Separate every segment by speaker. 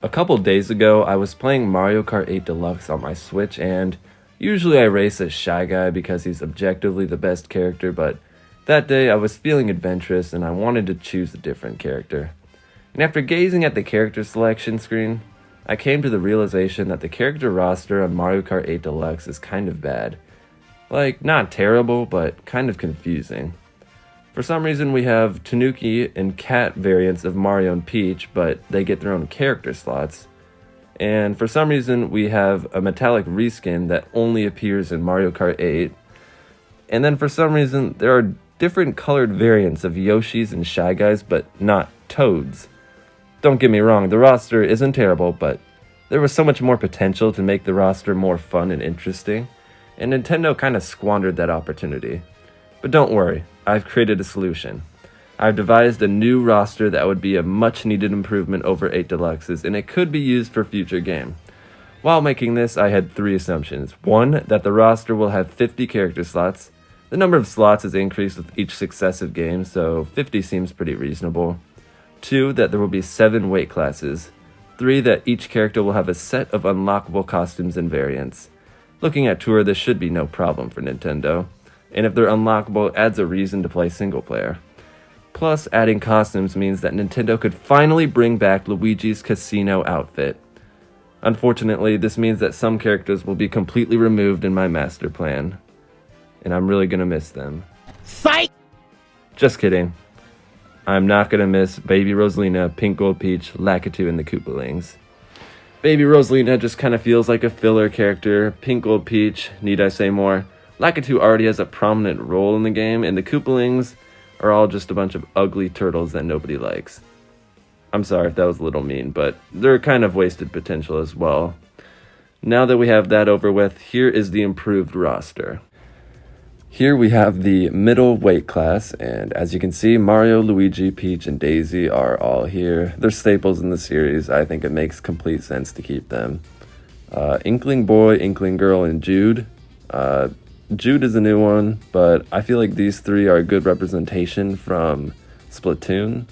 Speaker 1: A couple days ago, I was playing Mario Kart 8 Deluxe on my Switch, and usually I race as Shy Guy because he's objectively the best character, but that day I was feeling adventurous and I wanted to choose a different character. And after gazing at the character selection screen, I came to the realization that the character roster on Mario Kart 8 Deluxe is kind of bad. Like, not terrible, but kind of confusing. For some reason, we have Tanuki and Cat variants of Mario and Peach, but they get their own character slots. And for some reason, we have a metallic reskin that only appears in Mario Kart 8. And then for some reason, there are different colored variants of Yoshis and Shy Guys, but not Toads. Don't get me wrong, the roster isn't terrible, but there was so much more potential to make the roster more fun and interesting, and Nintendo kind of squandered that opportunity. But don't worry, I've created a solution. I've devised a new roster that would be a much needed improvement over 8 Deluxes, and it could be used for future game. While making this, I had 3 assumptions. 1, that the roster will have 50 character slots. The number of slots has increased with each successive game, so 50 seems pretty reasonable. 2, that there will be 7 weight classes. 3, that each character will have a set of unlockable costumes and variants. Looking at Tour, this should be no problem for Nintendo. And if they're unlockable, it adds a reason to play single player. Plus, adding costumes means that Nintendo could finally bring back Luigi's casino outfit. Unfortunately, this means that some characters will be completely removed in my master plan. And I'm really gonna miss them.
Speaker 2: Cite!
Speaker 1: Just kidding. I'm not gonna miss Baby Rosalina, Pink Gold Peach, Lakitu, and the Koopalings. Baby Rosalina just kinda feels like a filler character. Pink Gold Peach, need I say more? Lakitu already has a prominent role in the game, and the Koopalings are all just a bunch of ugly turtles that nobody likes. I'm sorry if that was a little mean, but they're kind of wasted potential as well. Now that we have that over with, here is the improved roster. Here we have the middle weight class, and as you can see, Mario, Luigi, Peach, and Daisy are all here. They're staples in the series. I think it makes complete sense to keep them. Inkling Boy, Inkling Girl, and Jude. Jude is a new one, but I feel like these 3 are a good representation from Splatoon.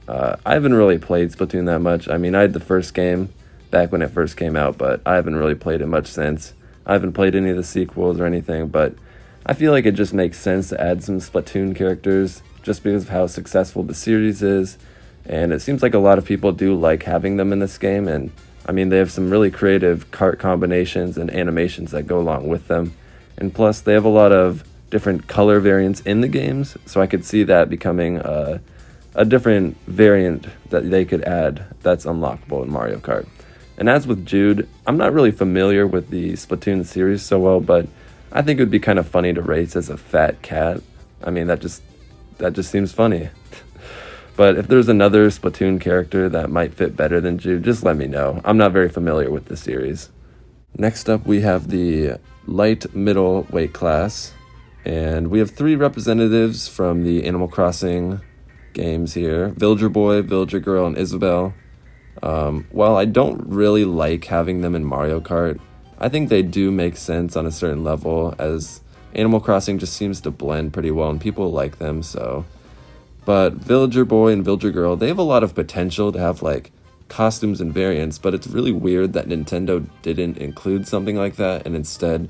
Speaker 1: I haven't really played Splatoon that much. I mean, I had the first game back when it first came out, but I haven't really played it much since. I haven't played any of the sequels or anything, but I feel like it just makes sense to add some Splatoon characters just because of how successful the series is, and it seems like a lot of people do like having them in this game, and I mean, they have some really creative kart combinations and animations that go along with them. And plus, they have a lot of different color variants in the games, so I could see that becoming a different variant that they could add that's unlockable in Mario Kart. And as with Jude, I'm not really familiar with the Splatoon series so well, but I think it would be kind of funny to race as a fat cat. I mean, that just seems funny. But if there's another Splatoon character that might fit better than Jude, just let me know. I'm not very familiar with the series. Next up, we have the light middle weight class, and we have 3 representatives from the Animal Crossing games here: Villager Boy, Villager Girl, and Isabelle. While I don't really like having them in Mario Kart, I think they do make sense on a certain level, as Animal Crossing just seems to blend pretty well and people like them, so. But Villager Boy and Villager Girl, they have a lot of potential to have like costumes and variants, but it's really weird that Nintendo didn't include something like that, and instead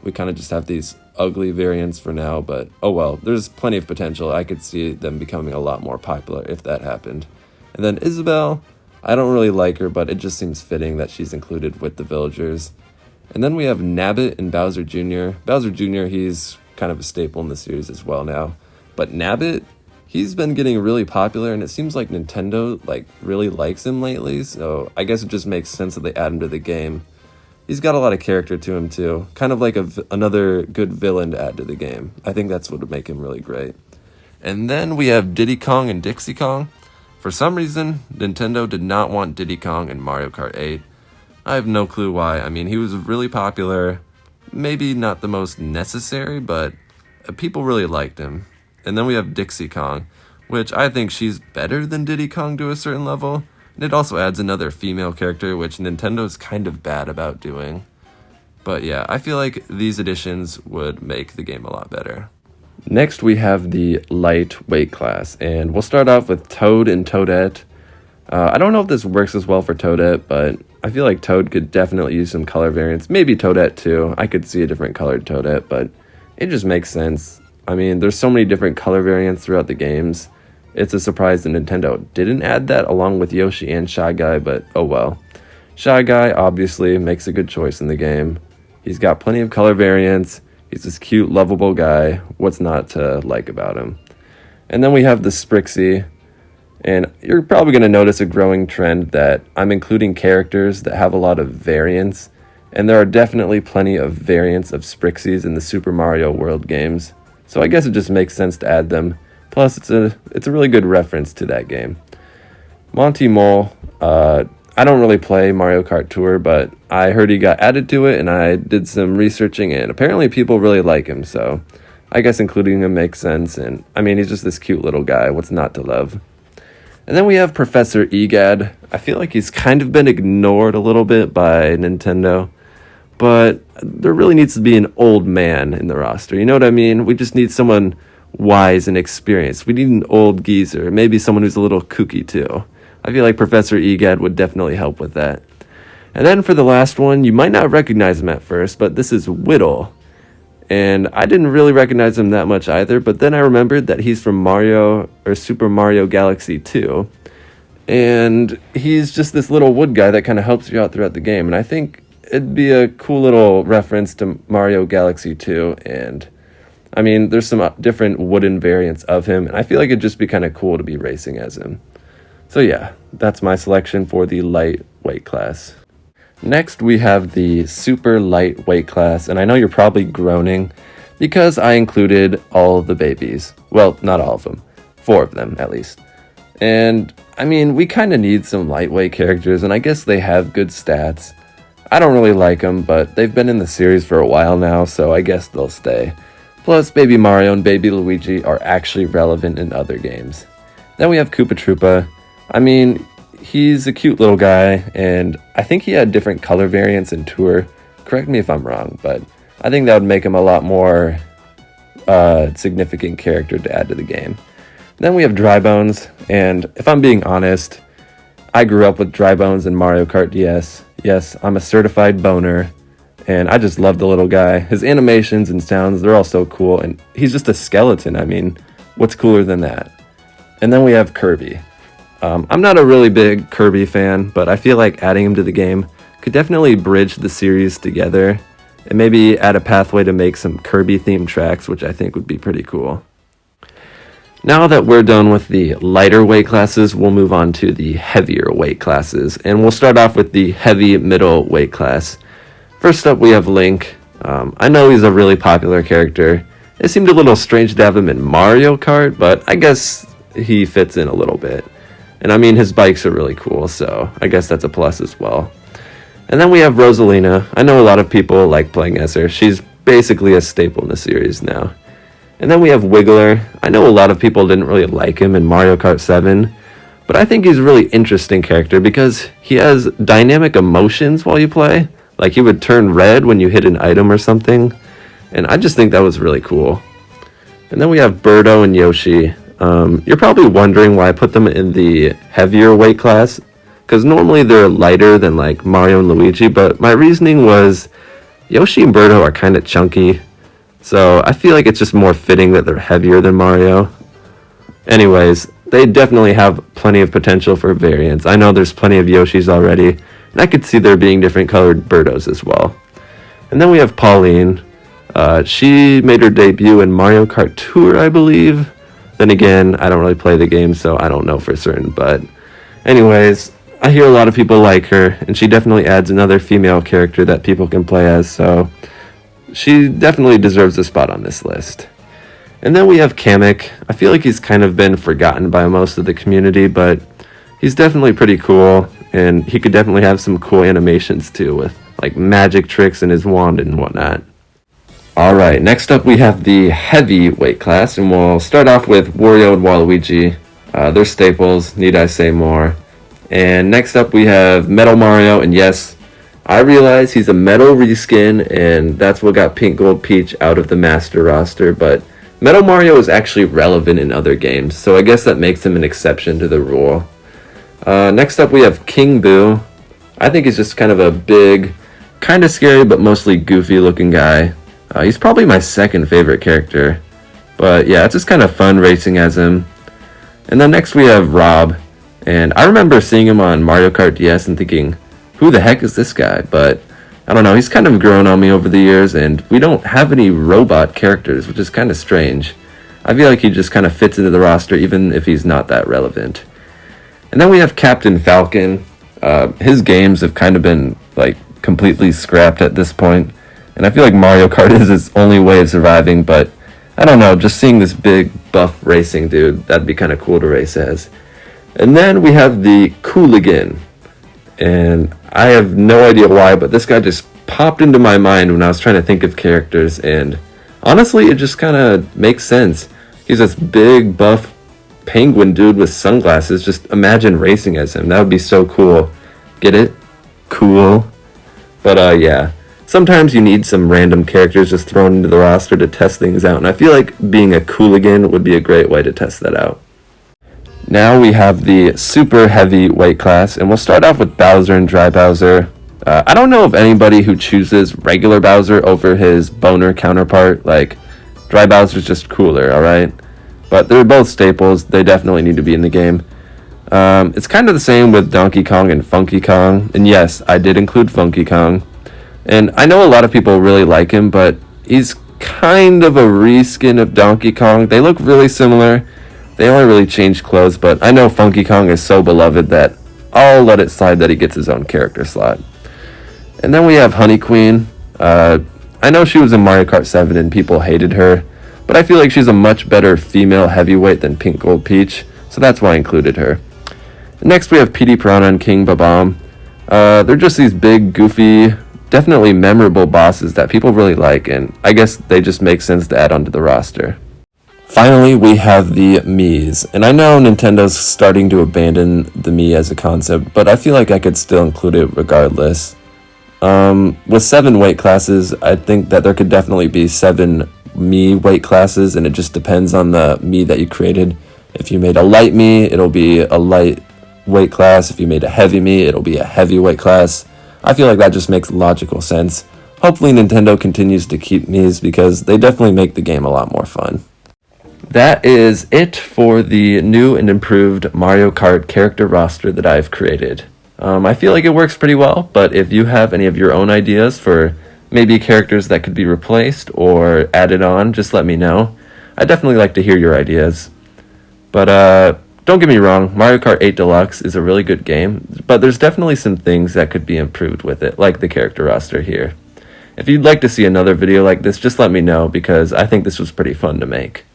Speaker 1: we kind of just have these ugly variants for now. But oh well, there's plenty of potential. I could see them becoming a lot more popular if that happened. And then Isabelle, I don't really like her, but it just seems fitting that she's included with the villagers. And then we have Nabbit and Bowser Jr. Bowser Jr., he's kind of a staple in the series as well now. But Nabbit, he's been getting really popular, and it seems like Nintendo really likes him lately, so I guess it just makes sense that they add him to the game. He's got a lot of character to him too, kind of like another good villain to add to the game. I think that's what would make him really great. And then we have Diddy Kong and Dixie Kong. For some reason, Nintendo did not want Diddy Kong in Mario Kart 8. I have no clue why. I mean, he was really popular, maybe not the most necessary, but people really liked him. And then we have Dixie Kong, which I think she's better than Diddy Kong to a certain level. And it also adds another female character, which Nintendo's kind of bad about doing. But yeah, I feel like these additions would make the game a lot better. Next, we have the light weight class, and we'll start off with Toad and Toadette. I don't know if this works as well for Toadette, but I feel like Toad could definitely use some color variants. Maybe Toadette too. I could see a different colored Toadette, but it just makes sense. I mean, there's so many different color variants throughout the games. It's a surprise that Nintendo didn't add that along with Yoshi and Shy Guy, but oh well. Shy Guy obviously makes a good choice in the game. He's got plenty of color variants. He's this cute, lovable guy. What's not to like about him? And then we have the Sprixie. And you're probably going to notice a growing trend that I'm including characters that have a lot of variants. And there are definitely plenty of variants of Sprixies in the Super Mario World games. So I guess it just makes sense to add them. Plus, it's a really good reference to that game. Monty Mole, I don't really play Mario Kart Tour, but I heard he got added to it, and I did some researching, and apparently people really like him, so I guess including him makes sense. And I mean, he's just this cute little guy. What's not to love? And then we have Professor Egad. I feel like he's kind of been ignored a little bit by Nintendo, but there really needs to be an old man in the roster. You know what I mean? We just need someone wise and experienced. We need an old geezer, maybe someone who's a little kooky too. I feel like Professor Egad would definitely help with that. And then for the last one, you might not recognize him at first, but this is Whittle. And I didn't really recognize him that much either, but then I remembered that he's from Mario or Super Mario Galaxy 2. And he's just this little wood guy that kind of helps you out throughout the game. And I think it'd be a cool little reference to Mario Galaxy 2. And I mean, there's some different wooden variants of him, and I feel like it'd just be kind of cool to be racing as him. So yeah, that's my selection for the lightweight class. Next, we have the super lightweight class, and I know you're probably groaning because I included all of the babies. Well, not all of them. 4 of them, at least. And, I mean, we kind of need some lightweight characters, and I guess they have good stats. I don't really like them, but they've been in the series for a while now, so I guess they'll stay. Plus, Baby Mario and Baby Luigi are actually relevant in other games. Then we have Koopa Troopa. I mean, he's a cute little guy, and I think he had different color variants in Tour. Correct me if I'm wrong, but I think that would make him a lot more significant character to add to the game. Then we have Dry Bones, and if I'm being honest, I grew up with Dry Bones and Mario Kart DS. Yes, I'm a certified boner. And I just love the little guy. His animations and sounds, they're all so cool. And he's just a skeleton. I mean, what's cooler than that? And then we have Kirby. I'm not a really big Kirby fan, but I feel like adding him to the game could definitely bridge the series together. And maybe add a pathway to make some Kirby-themed tracks, which I think would be pretty cool. Now that we're done with the lighter weight classes, we'll move on to the heavier weight classes. And we'll start off with the heavy middle weight class. First up, we have Link. I know he's a really popular character. It seemed a little strange to have him in Mario Kart, but I guess he fits in a little bit. And I mean, his bikes are really cool, so I guess that's a plus as well. And then we have Rosalina. I know a lot of people like playing as her. She's basically a staple in the series now. And then we have Wiggler. I know a lot of people didn't really like him in Mario Kart 7, but I think he's a really interesting character because he has dynamic emotions while you play. Like, he would turn red when you hit an item or something. And I just think that was really cool. And then we have Birdo and Yoshi. You're probably wondering why I put them in the heavier weight class. Because normally they're lighter than, like, Mario and Luigi. But my reasoning was Yoshi and Birdo are kind of chunky. So I feel like it's just more fitting that they're heavier than Mario. Anyways, they definitely have plenty of potential for variants. I know there's plenty of Yoshis already. And I could see there being different colored Birdos as well. And then we have Pauline. She made her debut in Mario Kart Tour, I believe. Then again, I don't really play the game, so I don't know for certain. But anyways, I hear a lot of people like her, and she definitely adds another female character that people can play as. So she definitely deserves a spot on this list. And then we have Kamek. I feel like he's kind of been forgotten by most of the community, but he's definitely pretty cool. And he could definitely have some cool animations too, with like magic tricks and his wand and whatnot. Alright, next up we have the heavy weight class, and we'll start off with Wario and Waluigi. They're staples, need I say more. And next up we have Metal Mario, and yes, I realize he's a metal reskin, and that's what got Pink Gold Peach out of the master roster, but Metal Mario is actually relevant in other games, so I guess that makes him an exception to the rule. Next up we have King Boo. I think he's just kind of a big, kind of scary but mostly goofy looking guy. He's probably my second favorite character. But yeah, it's just kind of fun racing as him. And then next we have Rob. And I remember seeing him on Mario Kart DS and thinking, who the heck is this guy? But I don't know, he's kind of grown on me over the years, and we don't have any robot characters, which is kind of strange. I feel like he just kind of fits into the roster even if he's not that relevant. And then we have Captain Falcon. His games have kind of been like completely scrapped at this point, and I feel like Mario Kart is his only way of surviving, but I don't know, just seeing this big buff racing dude, that'd be kind of cool to race as. And then we have the Cooligan. And I have no idea why, but this guy just popped into my mind when I was trying to think of characters, and honestly, it just kind of makes sense. He's this big, buff penguin dude with sunglasses. Just imagine racing as him. That would be so cool. Get it? Cool. But yeah. Sometimes you need some random characters just thrown into the roster to test things out, and I feel like being a Cooligan would be a great way to test that out. Now we have the super heavy weight class, and we'll start off with Bowser and Dry Bowser. I don't know of anybody who chooses regular Bowser over his boner counterpart. Like, Dry Bowser's just cooler, alright? But they're both staples. They definitely need to be in the game. It's kind of the same with Donkey Kong and Funky Kong. And yes, I did include Funky Kong. And I know a lot of people really like him, but he's kind of a reskin of Donkey Kong. They look really similar. They only really changed clothes, but I know Funky Kong is so beloved that I'll let it slide that he gets his own character slot. And then we have Honey Queen. I know she was in Mario Kart 7 and people hated her, but I feel like she's a much better female heavyweight than Pink Gold Peach, so that's why I included her. Next we have Petey Piranha and King Babam. They're just these big, goofy, definitely memorable bosses that people really like, and I guess they just make sense to add onto the roster. Finally, we have the Miis, and I know Nintendo's starting to abandon the Mii as a concept, but I feel like I could still include it regardless. With 7 weight classes, I think that there could definitely be 7 Mii weight classes, and it just depends on the Mii that you created. If you made a light Mii, it'll be a light weight class. If you made a heavy Mii, it'll be a heavy weight class. I feel like that just makes logical sense. Hopefully Nintendo continues to keep Miis because they definitely make the game a lot more fun. That is it for the new and improved Mario Kart character roster that I've created. I feel like it works pretty well, but if you have any of your own ideas for maybe characters that could be replaced or added on, just let me know. I'd definitely like to hear your ideas. But don't get me wrong, Mario Kart 8 Deluxe is a really good game, but there's definitely some things that could be improved with it, like the character roster here. If you'd like to see another video like this, just let me know because I think this was pretty fun to make.